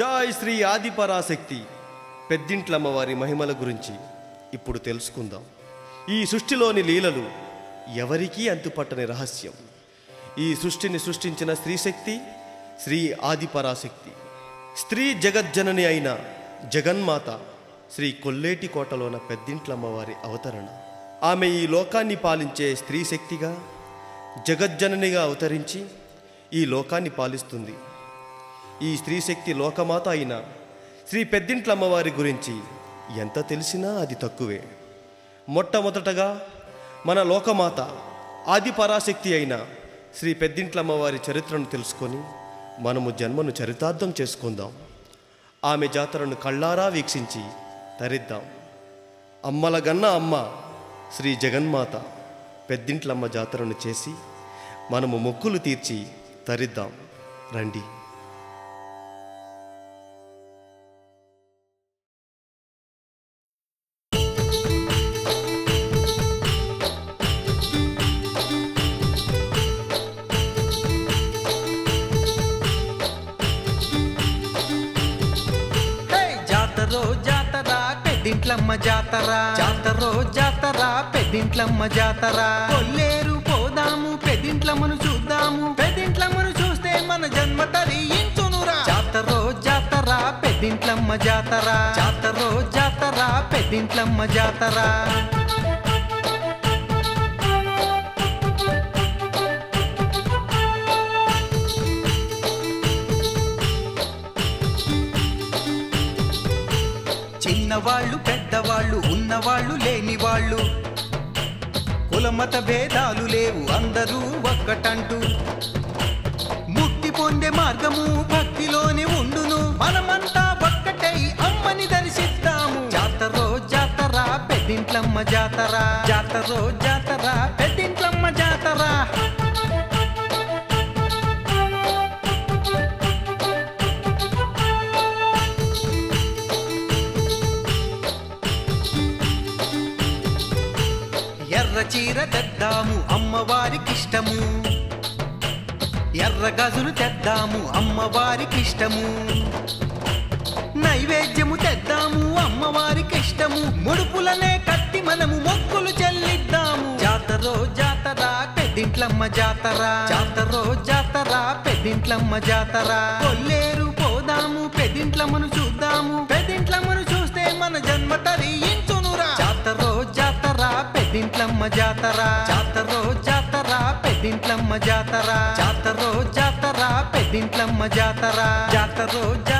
జై శ్రీ ఆదిపరాశక్తి పెద్దింట్లమ్మవారి మహిమల గురించి ఇప్పుడు తెలుసుకుందాం. ఈ సృష్టిలోని లీలలు ఎవరికీ అంతుపట్టని రహస్యం. ఈ సృష్టిని సృష్టించిన స్త్రీశక్తి శ్రీ ఆదిపరాశక్తి. స్త్రీ జగజ్జనని అయిన జగన్మాత శ్రీ కొల్లేటి కోటలోన పెద్దింట్లమ్మవారి అవతరణ. ఆమె ఈ లోకాన్ని పాలించే స్త్రీశక్తిగా జగజ్జననిగా అవతరించి ఈ లోకాన్ని పాలిస్తుంది. ఈ స్త్రీశక్తి లోకమాత అయిన శ్రీ పెద్దింట్లమ్మవారి గురించి ఎంత తెలిసినా అది తక్కువే. మొట్టమొదటగా మన లోకమాత ఆదిపరాశక్తి అయిన శ్రీ పెద్దింట్లమ్మవారి చరిత్రను తెలుసుకొని మనము జన్మను చరితార్థం చేసుకుందాం. ఆమె జాతరను కళ్ళారా వీక్షించి తరిద్దాం. అమ్మలగన్న అమ్మ శ్రీ జగన్మాత పెద్దింట్లమ్మ జాతరను చేసి మనము మొక్కులు తీర్చి తరిద్దాం. రండి. పెద్దింట్లమ్మ జాతర జాతరో జాతర పెద్దింట్లమ్మ జాతర. కొల్లేరు పోదాము పెద్దింట్లమ్మను చూద్దాము, పెద్దింట్లమ్మను చూస్తే మన జన్మ తరించునురా. జాతరో జాతర పెద్దింట్లమ్మ జాతర జాతరో జాతర పెద్దింట్లమ్మ జాతర. చిన్నవాళ్ళు పెద్దవాళ్ళు ఉన్నవాళ్ళు లేనివాళ్ళు కులమత భేదాలు లేవు, అందరూ ఒక్కటంటూ ముక్తి పొందే మార్గము భక్తిలోనే ఉండును. మనమంతా ఒక్కటై అమ్మని దర్శిద్దాము. జాతరో జాతర పెద్దింట్లమ్మ జాతర జాతరో జాతర పెద్దింట్లమ్మ జాతర. ఎర్ర చీర తెద్దాము అమ్మవారికిష్టము, ఎర్ర గజులు తెద్దాము అమ్మవారికిష్టము, నైవేద్యము తెద్దాము అమ్మవారికిష్టము, ముడుపులనే కట్టి మనము మొక్కులు చెల్లిద్దాము. జాతరో జాతర పెద్దింట్లమ్మ జాతర జాతరో జాతర పెద్దింట్లమ్మ జాతర. కొల్లేరు పోదాము పెద్దింట్లమ్మను చూద్దాము, పెద్దింట్లమ్మను చూస్తే మన జన్మ తరించునురా. జాతరో జాతర పెద్దింట్లమ్మ జాతర జాతరో జాతర పెద్దింట్లమ్మ జాతర జాతరో జాతర పెద్దింట్లమ్మ జాతర జాతరో జాతర.